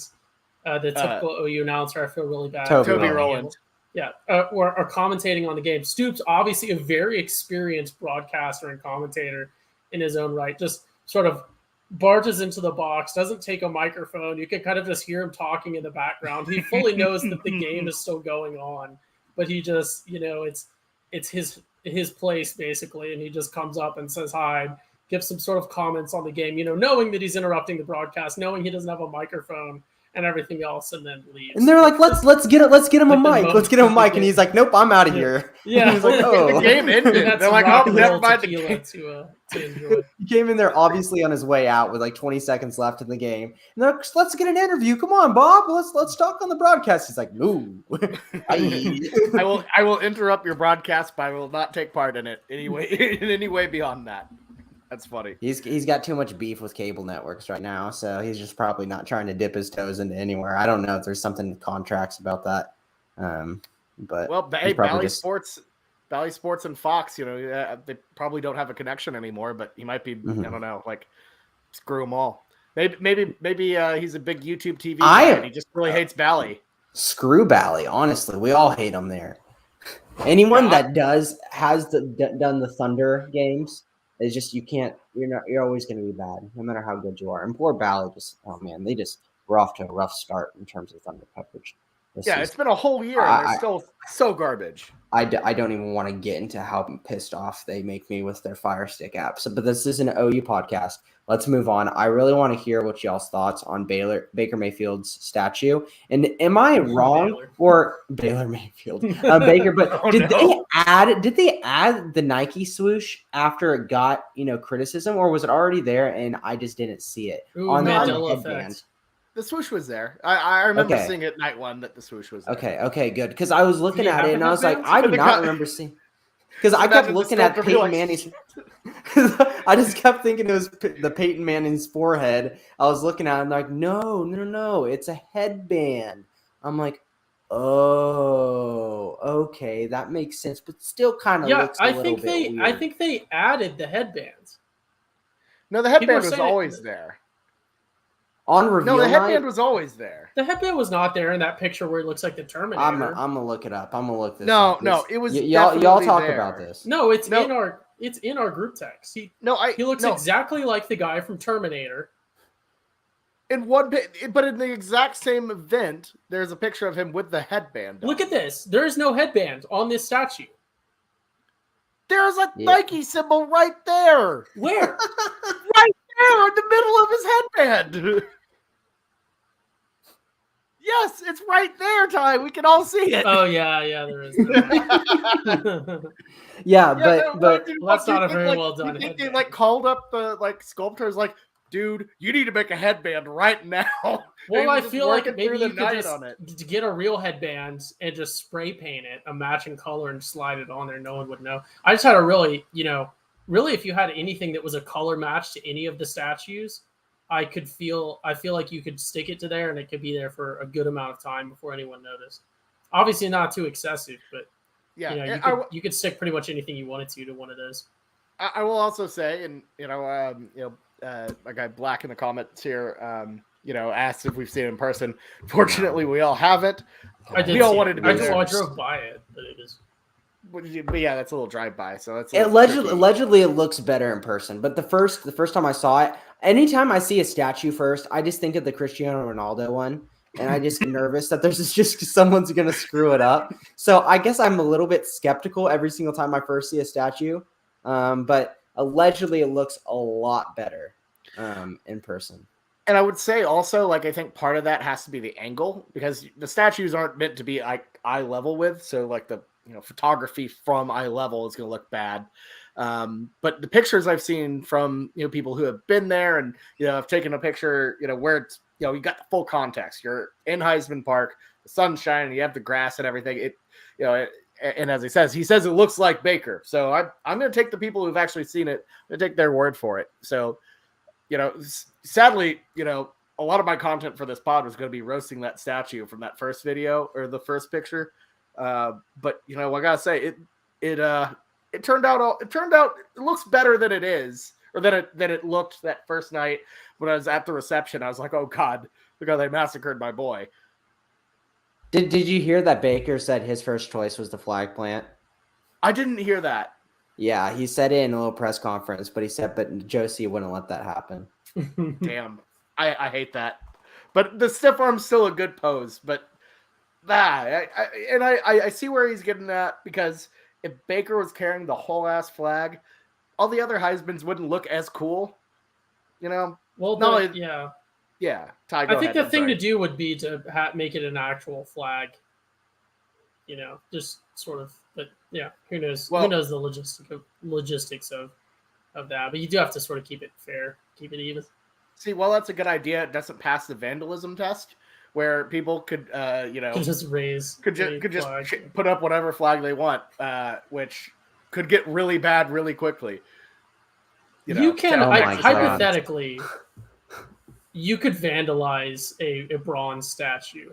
the typical OU announcer, I feel really bad, Toby Rowland. Yeah, are commentating on the game. Stoops, obviously a very experienced broadcaster and commentator in his own right, just sort of barges into the box, doesn't take a microphone. You can kind of just hear him talking in the background. He fully knows that the game is still going on, but he just, it's his place basically, and he just comes up and says hi, gives some sort of comments on the game, knowing that he's interrupting the broadcast, knowing he doesn't have a microphone and everything else, and then leaves. And they're like, let's get him a mic. Let's get him a mic. And he's like, nope, I'm out of here. Yeah. He's like, oh. The game ended. They're like, oh, never mind the game. To enjoy. He came in there obviously on his way out with 20 seconds left in the game. And they're like, let's get an interview. Come on, Bob. Let's talk on the broadcast. He's like, no. I will interrupt your broadcast, but I will not take part in it in any way beyond that. That's funny. He's got too much beef with cable networks right now, so he's just probably not trying to dip his toes into anywhere. I don't know if there's something in contracts about that. But Bally Sports and Fox, they probably don't have a connection anymore. But he might be, I don't know, screw them all. Maybe he's a big YouTube TV guy and he just really hates Bally. Screw Bally, honestly, we all hate him there. Anyone that has done the Thunder games. It's just you're always going to be bad, no matter how good you are. And poor Ballard they just were off to a rough start in terms of Thunder coverage. It's been a whole year and they're still so garbage. I don't even want to get into how pissed off they make me with their Fire Stick app. But this is an OU podcast. Let's move on. I really want to hear what y'all's thoughts on Baker Mayfield's statue. And am I wrong or Baylor Mayfield Baker? But did they add the Nike swoosh after it got criticism, or was it already there and I just didn't see it on the headband? The swoosh was there. I remember seeing it night one that the swoosh was there. Okay, good. Because I was looking at it and I was like, I do not remember seeing. Because I kept looking at Peyton Manning's. I just kept thinking it was the Peyton Manning's forehead. I was looking at it and like, no, it's a headband. I'm like, oh, okay, that makes sense, but still kind of looks a little bit weird. I think they added the headbands. No, the headband was always there. On reveal the headband was always there. The headband was not there in that picture where it looks like the Terminator. I'm gonna look it up. I'm gonna look this up. No, it was y'all talk there. About this. No, it's in our group text. He looks exactly like the guy from Terminator. But in the exact same event, there's a picture of him with the headband on. Look at this. There is no headband on this statue. There's a Nike symbol right there. Where? Right there in the middle of his headband. Yes, it's right there, Ty. We can all see it. Oh yeah, there is. But that's not a very well done. They called up the sculptors, dude, you need to make a headband right now. Well, I feel like maybe you could just get a real headband and just spray paint it a matching color and slide it on there. No one would know. I just had a really, if you had anything that was a color match to any of the statues, I feel like you could stick it to there and it could be there for a good amount of time before anyone noticed. Obviously not too excessive, but you could stick pretty much anything you wanted to one of those. I will also say, and a guy Black in the comments here, asked if we've seen it in person. Fortunately, we all haven't. We all wanted to be there. I drove by it, but it is. But yeah, that's a little drive-by. So that's allegedly it looks better in person. But the first time I saw it, anytime I see a statue first, I just think of the Cristiano Ronaldo one, and I just get nervous that there's just someone's gonna screw it up. So I guess I'm a little bit skeptical every single time I first see a statue. But allegedly it looks a lot better in person. And I would say also, I think part of that has to be the angle, because the statues aren't meant to be eye level with. So the photography from eye level is going to look bad. But the pictures I've seen from, people who have been there and, have taken a picture, where it's, you got the full context. You're in Heisman Park, the sun's shining, you have the grass and everything. And as he says it looks like Baker. So I'm going to take the people who've actually seen it and take their word for it. So, sadly, a lot of my content for this pod was going to be roasting that statue from that first video or the first picture. But I gotta say it turned out it looks better than it is, or than it looked that first night when I was at the reception. I was like, oh God, look how they massacred my boy. Did you hear that Baker said his first choice was the flag plant? I didn't hear that. Yeah, he said it in a little press conference, but he said, but Josie wouldn't let that happen. Damn, I hate that. But the stiff arm's still a good pose, but I see where he's getting at, because if Baker was carrying the whole ass flag, all the other Heismans wouldn't look as cool. Well, yeah. Yeah, Ty, I think the thing to do would be to make it an actual flag. Just sort of. But yeah, who knows? Who knows the logistics of that? But you do have to sort of keep it fair, keep it even. See, that's a good idea. It doesn't pass the vandalism test, where people could just put up whatever flag they want, which could get really bad really quickly. You can hypothetically. You could vandalize a bronze statue.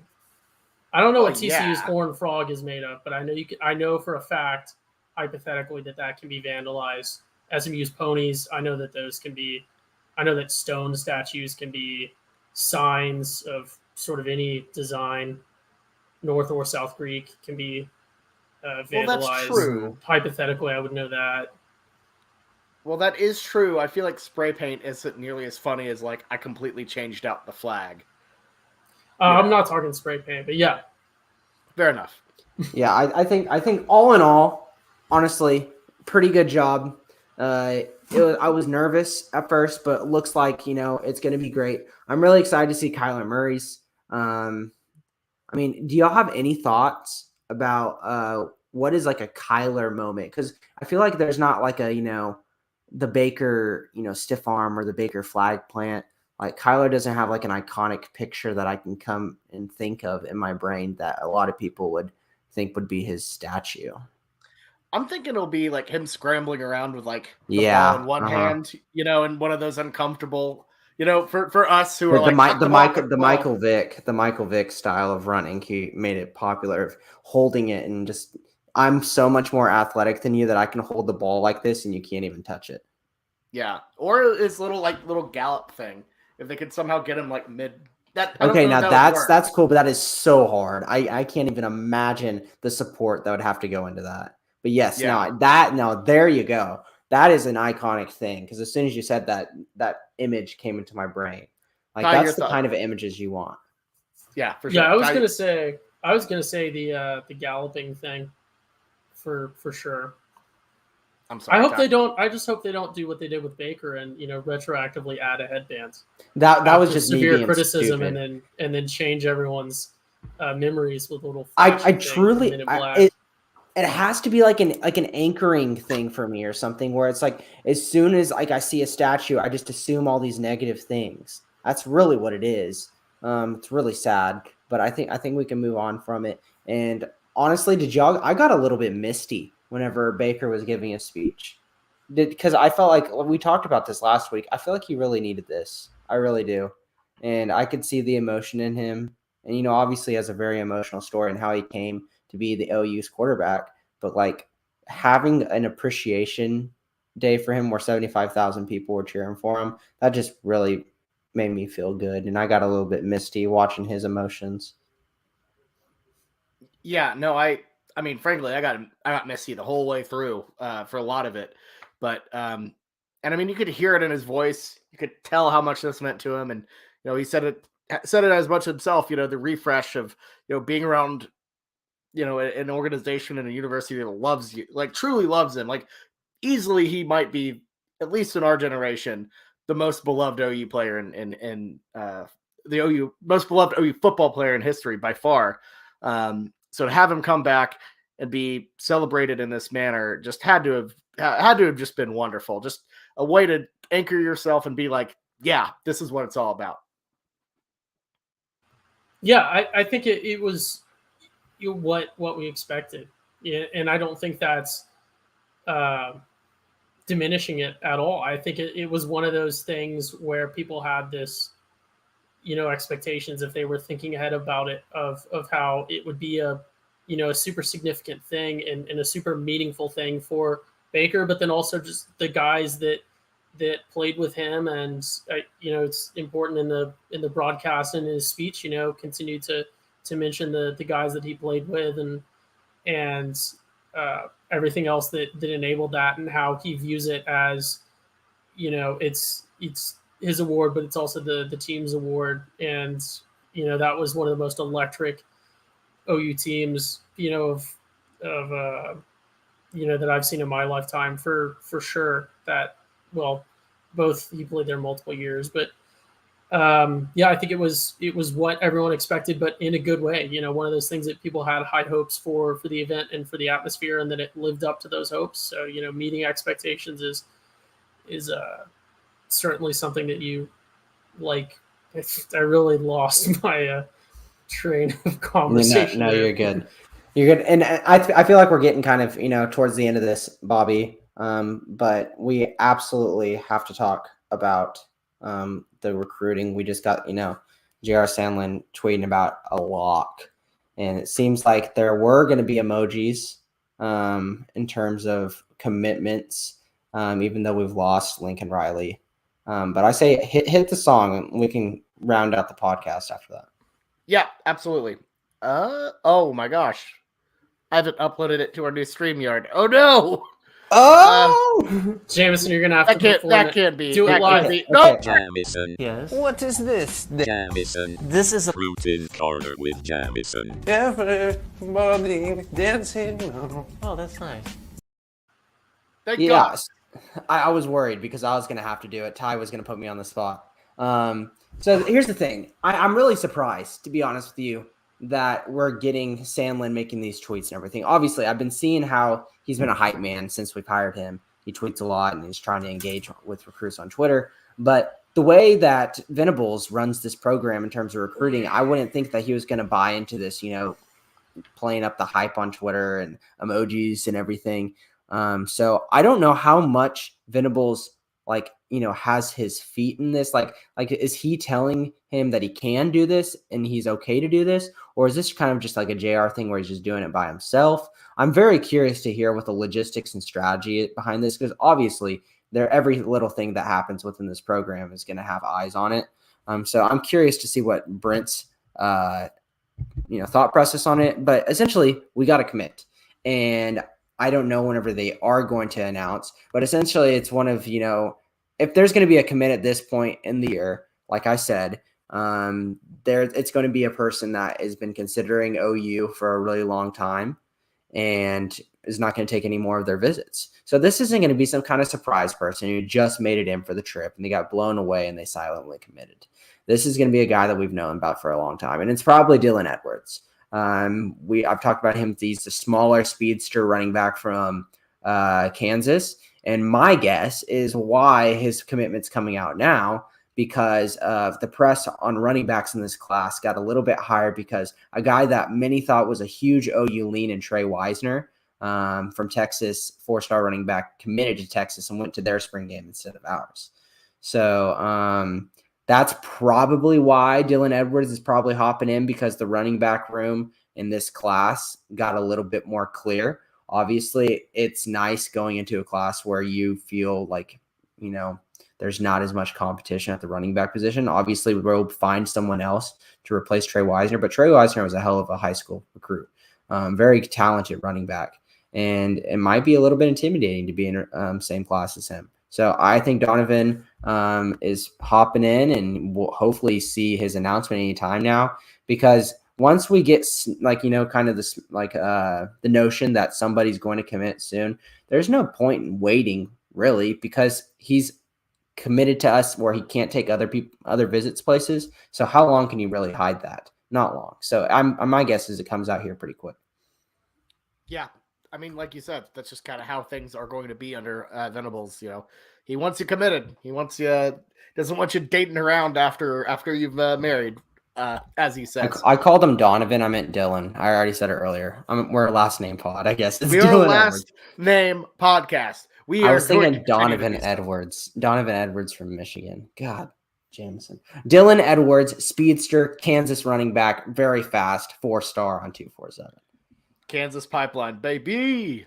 I don't know what TCU's Horned Frog is made of, but I know I know for a fact, hypothetically, that can be vandalized. SMU's ponies, I know that those can be. I know that stone statues can be signs of sort of any design. North or South Greek can be vandalized. Well, that's true. Hypothetically, I would know that. Well, that is true. I feel like spray paint isn't nearly as funny as like I completely changed out the flag. I'm not talking spray paint, but yeah. Fair enough. Yeah, I think all in all, honestly, pretty good job. I was nervous at first, but it looks like it's going to be great. I'm really excited to see Kyler Murray's. I mean, do y'all have any thoughts about what is like a Kyler moment? Because I feel like there's not like a the Baker stiff arm or the Baker flag plant. Like Kyler doesn't have like an iconic picture that I can come and think of in my brain that a lot of people would think would be his statue. I'm thinking it'll be like him scrambling around with like the ball in one hand, and one of those uncomfortable, for us who are like the Michael Vick style of running. He made it popular of holding it and just I'm so much more athletic than you that I can hold the ball like this and you can't even touch it. Yeah, or his little gallop thing. If they could somehow get him like mid that. Okay, now that's cool, but that is so hard. I can't even imagine the support that would have to go into that. But yes, there you go. That is an iconic thing because as soon as you said that image came into my brain. Like that's the kind of images you want. Yeah, for sure. Yeah, I was gonna say the galloping thing for sure. I'm sorry. I just hope they don't do what they did with Baker and retroactively add a headband. That was just severe criticism and then change everyone's memories with little. I truly. It has to be like an anchoring thing for me or something where it's like as soon as like I see a statue, I just assume all these negative things. That's really what it is. It's really sad, but I think we can move on from it. And honestly, I got a little bit misty whenever Baker was giving a speech. Because I felt like we talked about this last week. I feel like he really needed this. I really do. And I could see the emotion in him. And obviously has a very emotional story and how he came to be the OU's quarterback, but like having an appreciation day for him where 75,000 people were cheering for him, that just really made me feel good. And I got a little bit misty watching his emotions. Yeah, no, I mean, frankly, I got misty the whole way through for a lot of it, but and I mean, you could hear it in his voice. You could tell how much this meant to him, and he said it as much himself. The refresh of being around an organization and a university that loves you, like truly loves him. Like easily he might be, at least in our generation, the most beloved OU player in the OU most beloved OU football player in history by far. So to have him come back and be celebrated in this manner just had to have just been wonderful. Just a way to anchor yourself and be like, yeah, this is what it's all about. Yeah, I think it was what we expected, and I don't think that's diminishing it at all. I think it was one of those things where people had this expectations if they were thinking ahead about it of how it would be a super significant thing and a super meaningful thing for Baker, but then also just the guys that played with him, and it's important in the broadcast and in his speech continue to mention the guys that he played with and everything else that enabled that, and how he views it as it's his award, but it's also the team's award. And that was one of the most electric OU teams that I've seen in my lifetime for sure. That both he played there multiple years, but I think it was what everyone expected, but in a good way. One of those things that people had high hopes for the event and for the atmosphere, and that it lived up to those hopes. So meeting expectations is certainly something that you like. I really lost my train of conversation. No, you're good. You're good, and I feel like we're getting kind of towards the end of this, Bobby. But we absolutely have to talk about the recruiting. We just got J.R. Sandlin tweeting about a lock, and it seems like there were going to be emojis in terms of commitments, even though we've lost Lincoln Riley. But I say hit the song, and we can round out the podcast after that. Yeah, absolutely. Oh my gosh. I haven't uploaded it to our new StreamYard. Oh no! Oh, Jameson, you're gonna have to That can't be. Do it That live. can't be. No. Jamison. Yes. What is this? Jamison. This is a Routine corner with Jamison. everybody dancing. Oh, that's nice. Thank God. yes. I was worried because I was going to have to do it. Ty was going to put me on the spot. So here's the thing. I'm really surprised, to be honest with you, that we're getting Sandlin making these tweets and everything. Obviously, I've been seeing how he's been a hype man since we've hired him. He tweets a lot and he's trying to engage with recruits on Twitter. But the way that Venables runs this program in terms of recruiting, I wouldn't think that he was going to buy into this, playing up the hype on Twitter and emojis and everything. So I don't know how much Venables has his feet in this. Like, is he telling him that he can do this and he's okay to do this? Or is this kind of just like a JR thing where he's just doing it by himself? I'm very curious to hear what the logistics and strategy behind this, because obviously every little thing that happens within this program is going to have eyes on it. So I'm curious to see what Brent's, thought process on it, but essentially we got to commit. And I don't know whenever they are going to announce, but essentially it's one of, if there's going to be a commit at this point in the year, like I said, it's going to be a person that has been considering OU for a really long time and is not going to take any more of their visits. So this isn't going to be some kind of surprise person who just made it in for the trip and they got blown away and they silently committed. This is going to be a guy that we've known about for a long time, and it's probably Dillon Edwards. I've talked about him. He's the smaller speedster running back from Kansas. And my guess is why his commitment's coming out now, because of the press on running backs in this class got a little bit higher because a guy that many thought was a huge OU lean in Trey Wisner from Texas, 4-star running back, committed to Texas and went to their spring game instead of ours. So that's probably why Dillon Edwards is probably hopping in, because the running back room in this class got a little bit more clear. Obviously, it's nice going into a class where you feel like, there's not as much competition at the running back position. Obviously, we'll find someone else to replace Trey Wisner, but Trey Wisner was a hell of a high school recruit. Very talented running back. And it might be a little bit intimidating to be in the same class as him. So I think Donovan is hopping in, and we'll hopefully see his announcement anytime now, because once we get kind of this, the notion that somebody's going to commit soon, there's no point in waiting really, because he's committed to us where he can't take other visits places. So how long can you really hide that? Not long. So my guess is it comes out here pretty quick. Yeah. I mean, like you said, that's just kind of how things are going to be under Venables. He wants you committed. He doesn't want you dating around after you've married, as he says. I called him Donovan. I meant Dillon. I already said it earlier. We're a last name pod, I guess. We are a last name podcast. I was thinking Donovan Edwards. Donovan Edwards from Michigan. God, Jameson. Dillon Edwards, speedster, Kansas running back, very fast, 4-star on 247. Kansas pipeline, baby.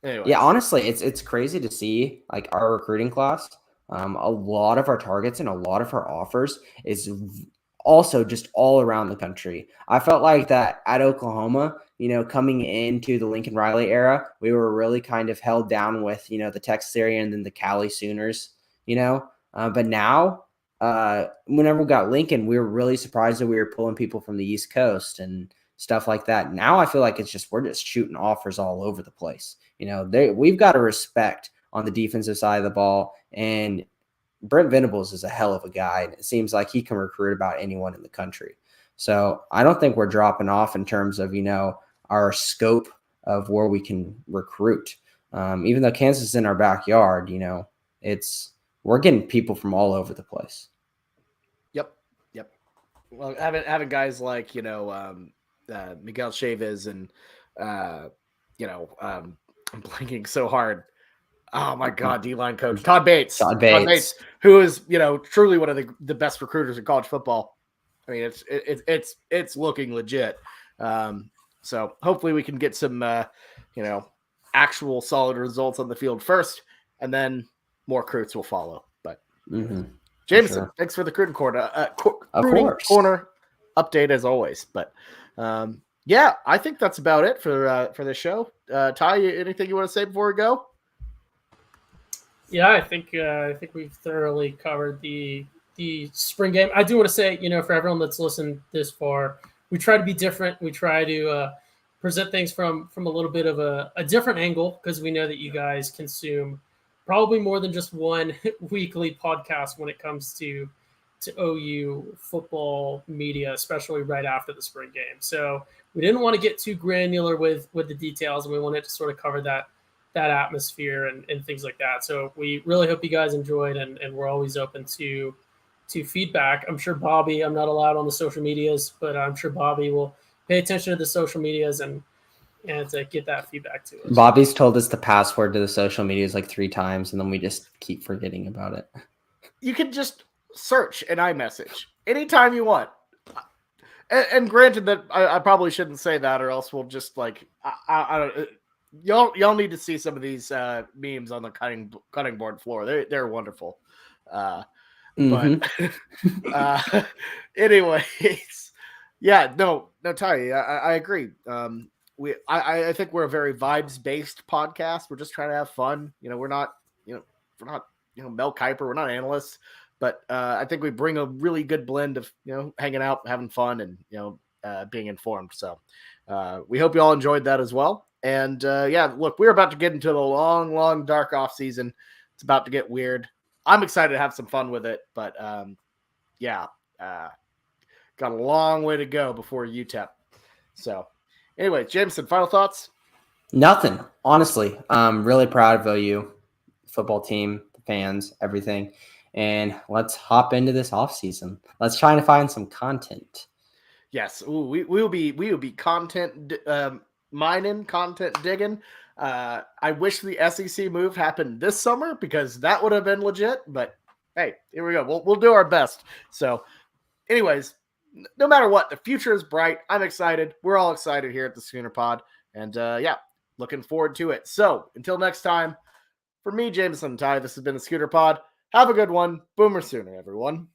Anyways. Yeah, honestly, it's crazy to see our recruiting class. A lot of our targets and a lot of our offers is also just all around the country. I felt like that at Oklahoma, coming into the Lincoln Riley era, we were really kind of held down with, the Texas area and then the Cali Sooners, but now whenever we got Lincoln, we were really surprised that we were pulling people from the East Coast and stuff like that. Now I feel like we're just shooting offers all over the place. We've got to respect on the defensive side of the ball, and Brent Venables is a hell of a guy, and it seems like he can recruit about anyone in the country. So I don't think we're dropping off in terms of, our scope of where we can recruit. Even though Kansas is in our backyard, we're getting people from all over the place. Yep. Well, having guys like, Miguel Chavez and, I'm blanking so hard. Oh my God, D-line coach Todd Bates. Todd Bates, who is truly one of the best recruiters in college football. I mean, it's looking legit. So hopefully we can get some actual solid results on the field first, and then more recruits will follow. But Jameson, thanks for the recruiting corner. Corner update as always. But yeah, I think that's about it for this show. Ty, anything you want to say before we go? Yeah, I think we've thoroughly covered the spring game. I do want to say, for everyone that's listened this far, we try to be different. We try to present things from a little bit of a different angle because we know that you guys consume probably more than just one weekly podcast when it comes to OU football media, especially right after the spring game. So we didn't want to get too granular with the details, and we wanted to sort of cover that atmosphere and things like that. So we really hope you guys enjoyed, and we're always open to feedback. I'm sure Bobby, I'm not allowed on the social medias, but I'm sure Bobby will pay attention to the social medias and to get that feedback to us. Bobby's told us the password to the social medias like 3 times, and then we just keep forgetting about it. You can just search an iMessage anytime you want. And granted that I probably shouldn't say that, or else we'll just like I don't. Y'all need to see some of these memes on the cutting board floor. They're wonderful. But anyways, yeah, no, Ty, I agree. I think we're a very vibes based podcast. We're just trying to have fun. We're not Mel Kiper. We're not analysts, but I think we bring a really good blend of hanging out, having fun, and being informed. So we hope you all enjoyed that as well. And look, we're about to get into the long, long dark off season. It's about to get weird. I'm excited to have some fun with it, but got a long way to go before UTEP. So anyway, Jameson, final thoughts? Nothing. Honestly, I'm really proud of OU football team, the fans, everything. And let's hop into this off season. Let's try to find some content. Yes, we will be content mining, content digging. I wish the SEC move happened this summer because that would have been legit. But hey, here we go. We'll do our best. So, anyways, no matter what, the future is bright. I'm excited. We're all excited here at the Schooner Pod, and looking forward to it. So, until next time, for me, Jameson and Ty, this has been the Schooner Pod. Have a good one. Boomer Sooner, everyone.